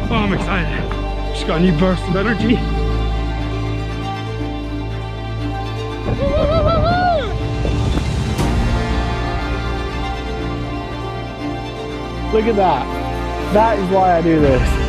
Oh, I'm excited. Just got a new burst of energy. Look at that. That is why I do this.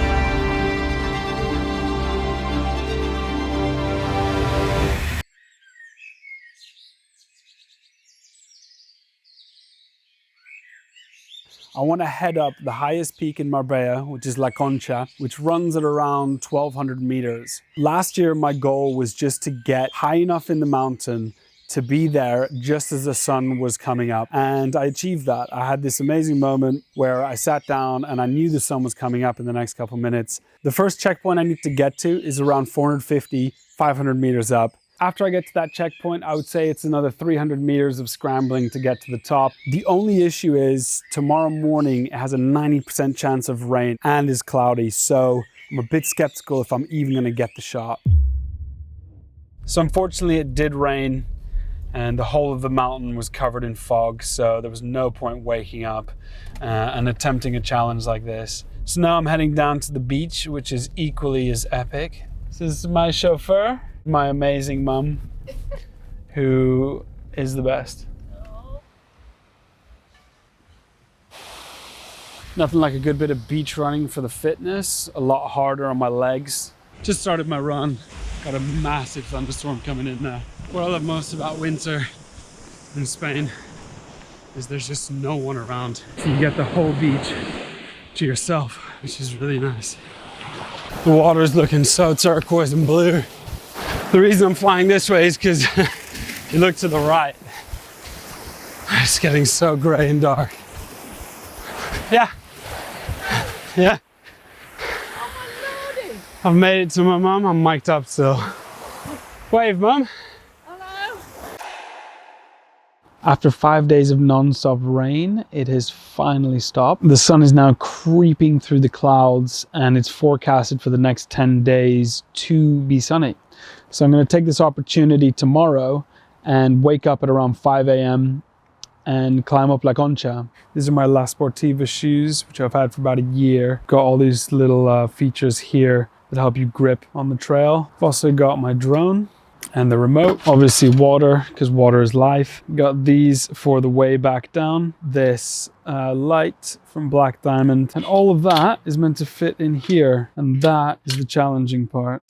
I want to head up the highest peak in Marbella, which is La Concha, which runs at around 1,200 meters. Last year, my goal was just to get high enough in the mountain to be there just as the sun was coming up. And I achieved that. I had this amazing moment where I sat down and I knew the sun was coming up in the next couple minutes. The first checkpoint I need to get to is around 450, 500 meters up. After I get to that checkpoint, I would say it's another 300 meters of scrambling to get to the top. The only issue is tomorrow morning it has a 90% chance of rain and is cloudy. So I'm a bit skeptical if I'm even gonna get the shot. So unfortunately it did rain and the whole of the mountain was covered in fog. So there was no point waking up and attempting a challenge like this. So now I'm heading down to the beach, which is equally as epic. This is my chauffeur. My amazing mum, who is the best. Nothing like a good bit of beach running for the fitness, a lot harder on my legs. Just started my run, got a massive thunderstorm coming in now. What I love most about winter in Spain is there's just no one around. So you get the whole beach to yourself, which is really nice. The water is looking so turquoise and blue. The reason I'm flying this way is because you look to the right. It's getting so gray and dark. Yeah. Yeah. I've made it to my mum. I'm mic'd up still. Wave, mum. Hello. After 5 days of non-stop rain, it has finally stopped. The sun is now creeping through the clouds and it's forecasted for the next 10 days to be sunny. So I'm going to take this opportunity tomorrow and wake up at around 5 a.m. and climb up La Concha. These are my La Sportiva shoes, which I've had for about a year. Got all these little features here that help you grip on the trail. I've also got my drone and the remote. Obviously water, because water is life. Got these for the way back down. This light from Black Diamond. And all of that is meant to fit in here. And that is the challenging part.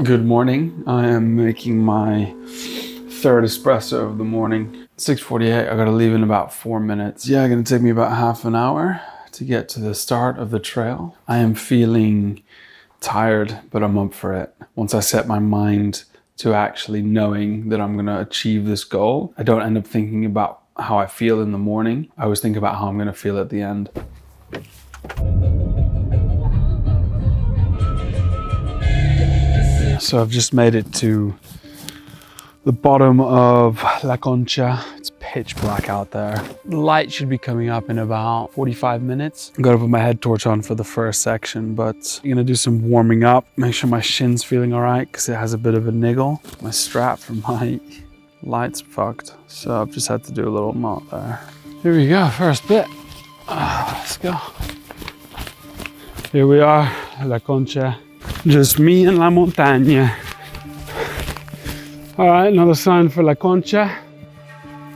Good morning. I am making my third espresso of the morning. 6:48, I gotta leave in about 4 minutes. Yeah, gonna take me about half an hour to get to the start of the trail. I am feeling tired, but I'm up for it. Once I set my mind to actually knowing that I'm gonna achieve this goal, I don't end up thinking about how I feel in the morning. I always think about how I'm gonna feel at the end. So I've just made it to the bottom of La Concha. It's pitch black out there. The light should be coming up in about 45 minutes. I'm gonna put my head torch on for the first section, but I'm gonna do some warming up. Make sure my shin's feeling all right because it has a bit of a niggle. My strap for my light's fucked. So I've just had to do a little knot there. Here we go, first bit. Let's go. Here we are, La Concha. Just me and la montaña. All right, another sign for La Concha.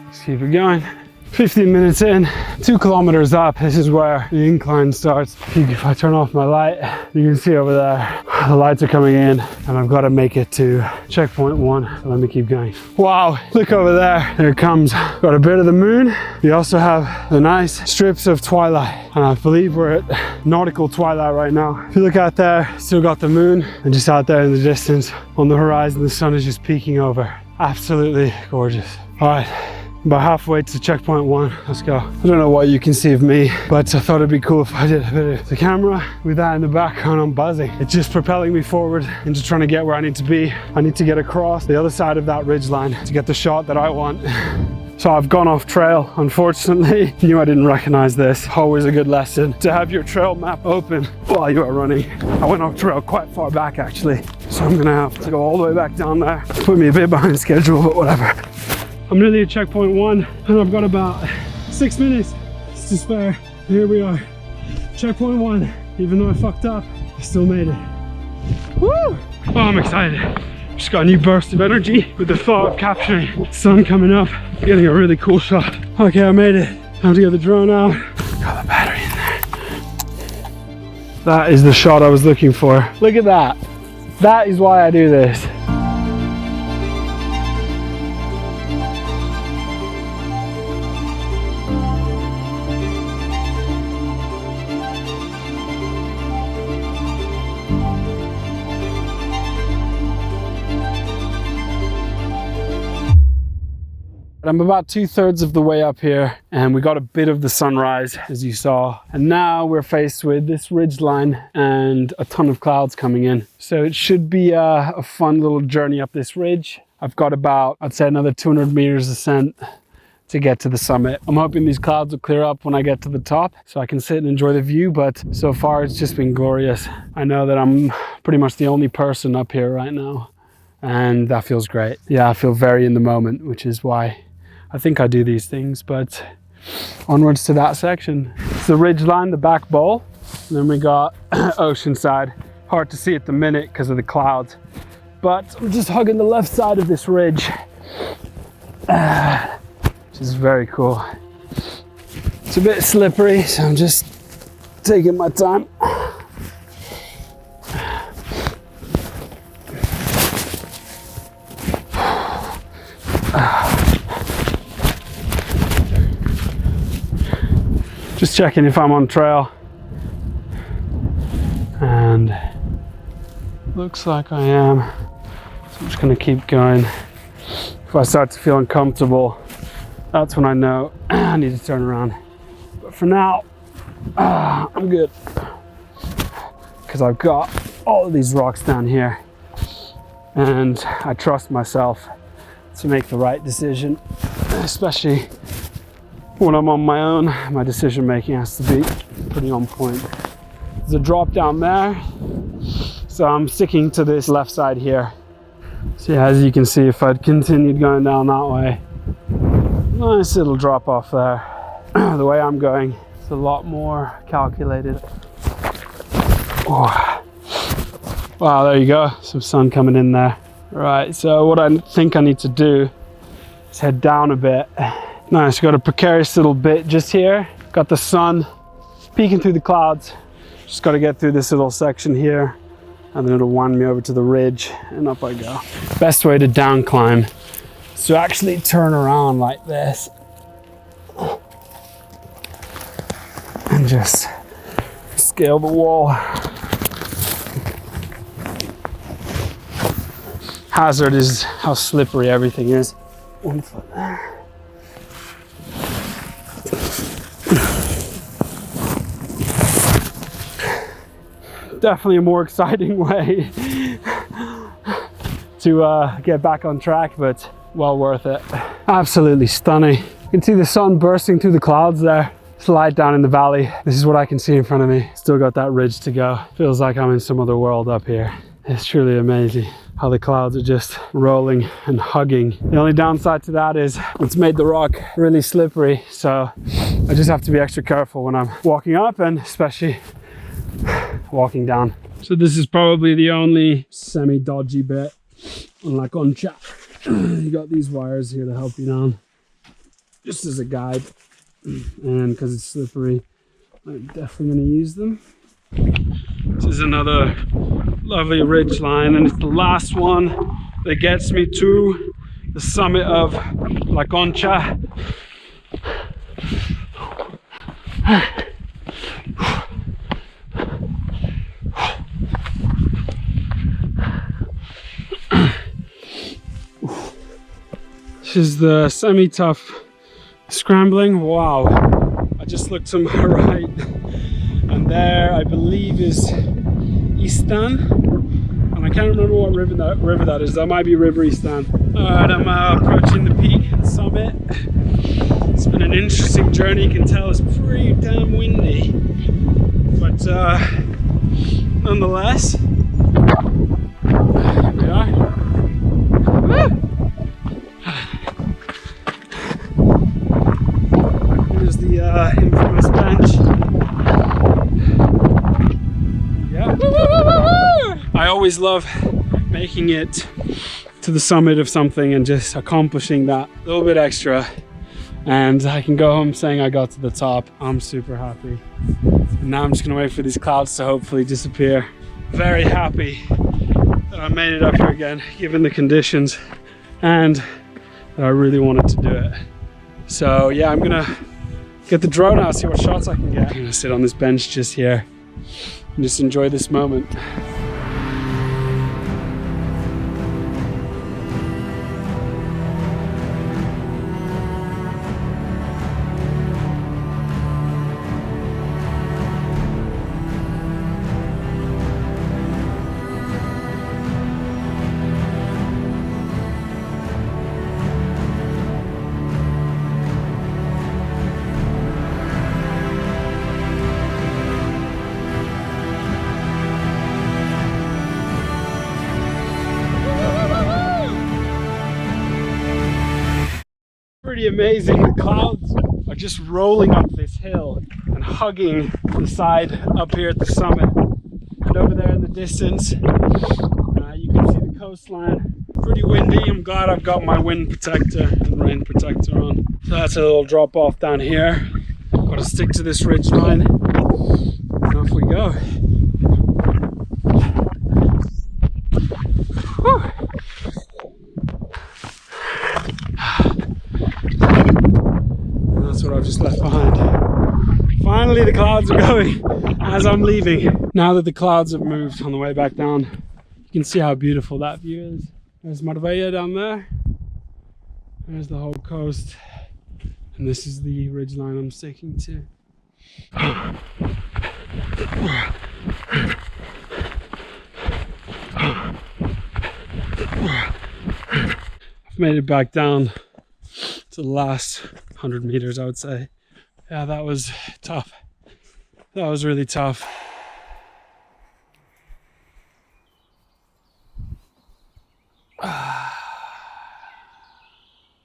Let's keep it going. 15 minutes in, 2 kilometers up. This is where the incline starts. If I turn off my light, you can see over there, the lights are coming in and I've got to make it to checkpoint 1. Let me keep going. Wow, look over there. There it comes. Got a bit of the moon. You also have the nice strips of twilight. And I believe we're at nautical twilight right now. If you look out there, still got the moon. And just out there in the distance, on the horizon, the sun is just peeking over. Absolutely gorgeous. All right. About halfway to checkpoint 1, let's go. I don't know what you can see of me, but I thought it'd be cool if I did a bit of the camera with that in the background. I'm buzzing. It's just propelling me forward into trying to get where I need to be. I need to get across the other side of that ridge line to get the shot that I want. So I've gone off trail, unfortunately. Knew I didn't recognize this. Always a good lesson to have your trail map open while you are running. I went off trail quite far back actually, so I'm gonna have to go all the way back down there. Put me a bit behind schedule, but whatever. I'm nearly at checkpoint 1 and I've got about 6 minutes to spare. Here we are, checkpoint 1. Even though I fucked up, I still made it. Woo! Oh, I'm excited. Just got a new burst of energy with the thought of capturing the sun coming up, getting a really cool shot. Okay, I made it. Time to get the drone out. Got the battery in there. That is the shot I was looking for. Look at that. That is why I do this. I'm about 2/3 of the way up here and we got a bit of the sunrise as you saw, and now we're faced with this ridge line and a ton of clouds coming in, so it should be a fun little journey up this ridge. I've got about, I'd say, another 200 meters ascent to get to the summit. I'm hoping these clouds will clear up when I get to the top so I can sit and enjoy the view, but so far it's just been glorious. I know that I'm pretty much the only person up here right now and that feels great. Yeah, I feel very in the moment, which is why I think I do these things. But onwards to that section. It's the ridge line, the back bowl, and then we got Oceanside. Hard to see at the minute because of the clouds, but I'm just hugging the left side of this ridge, which is very cool. It's a bit slippery, so I'm just taking my time. Just checking if I'm on trail, and looks like I am, so I'm just going to keep going. If I start to feel uncomfortable, that's when I know I need to turn around, but for now I'm good because I've got all of these rocks down here and I trust myself to make the right decision, especially when I'm on my own. My decision making has to be pretty on point. There's a drop down there, so I'm sticking to this left side here. So yeah, as you can see, if I'd continued going down that way, nice little drop off there. The way I'm going, it's a lot more calculated. Oh. Wow, there you go, some sun coming in there. Right, so what I think I need to do is head down a bit. Nice, got a precarious little bit just here. Got the sun peeking through the clouds. Just got to get through this little section here, and then it'll wind me over to the ridge, and up I go. Best way to down climb is to actually turn around like this and just scale the wall. Hazard is how slippery everything is. 1 foot there. Definitely a more exciting way to get back on track, but well worth it. Absolutely stunning. You can see the sun bursting through the clouds there. It's light down in the valley. This is what I can see in front of me. Still got that ridge to go. Feels like I'm in some other world up here. It's truly amazing how the clouds are just rolling and hugging. The only downside to that is it's made the rock really slippery, so I just have to be extra careful when I'm walking up and especially walking down. So this is probably the only semi-dodgy bit on La Concha. You got these wires here to help you down, just as a guide, and because it's slippery, I'm definitely going to use them. This is another lovely ridge line, and it's the last one that gets me to the summit of La Concha. This is the semi-tough scrambling. Wow, I just looked to my right, and there I believe is Istan, and I can't remember what river that is. That might be River Istan. Alright, I'm approaching the peak, the summit. summit. It's been an interesting journey. You can tell it's pretty damn windy, but nonetheless, here we are. Woo! Here's the infamous bench. Yeah. I always love making it to the summit of something and just accomplishing that little bit extra, and I can go home saying I got to the top. I'm super happy. And now I'm just gonna wait for these clouds to hopefully disappear. Very happy that I made it up here again, given the conditions, and that I really wanted to do it. So yeah, I'm gonna get the drone out, see what shots I can get. I'm gonna sit on this bench just here and just enjoy this moment. Pretty amazing. The clouds are just rolling up this hill and hugging the side up here at the summit. And over there in the distance, you can see the coastline. Pretty windy. I'm glad I've got my wind protector and rain protector on. So that's a little drop off down here. Got to stick to this ridge line. And off we go. Whew. That's what I've just left behind. Finally, the clouds are going as I'm leaving. Now that the clouds have moved on the way back down, you can see how beautiful that view is. There's Marbella down there. There's the whole coast. And this is the ridgeline I'm sticking to. I've made it back down to the last 100 meters, I would say. Yeah, that was tough. That was really tough.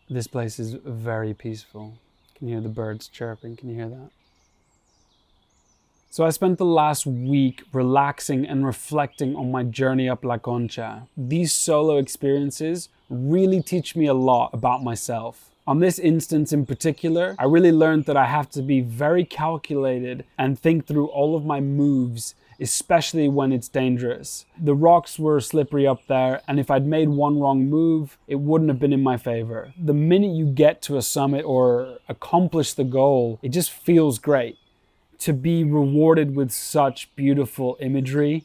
This place is very peaceful. Can you hear the birds chirping? Can you hear that? So I spent the last week relaxing and reflecting on my journey up La Concha. These solo experiences really teach me a lot about myself. On this instance in particular, I really learned that I have to be very calculated and think through all of my moves, especially when it's dangerous. The rocks were slippery up there, and if I'd made one wrong move, it wouldn't have been in my favor. The minute you get to a summit or accomplish the goal, it just feels great. To be rewarded with such beautiful imagery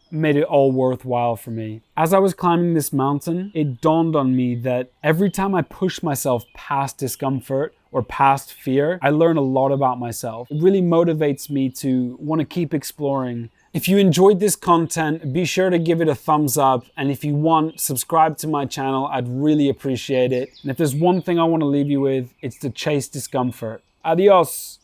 made it all worthwhile for me. As I was climbing this mountain, it dawned on me that every time I push myself past discomfort or past fear, I learn a lot about myself. It really motivates me to want to keep exploring. If you enjoyed this content, be sure to give it a thumbs up. And if you want, subscribe to my channel. I'd really appreciate it. And if there's one thing I want to leave you with, it's to chase discomfort. Adios.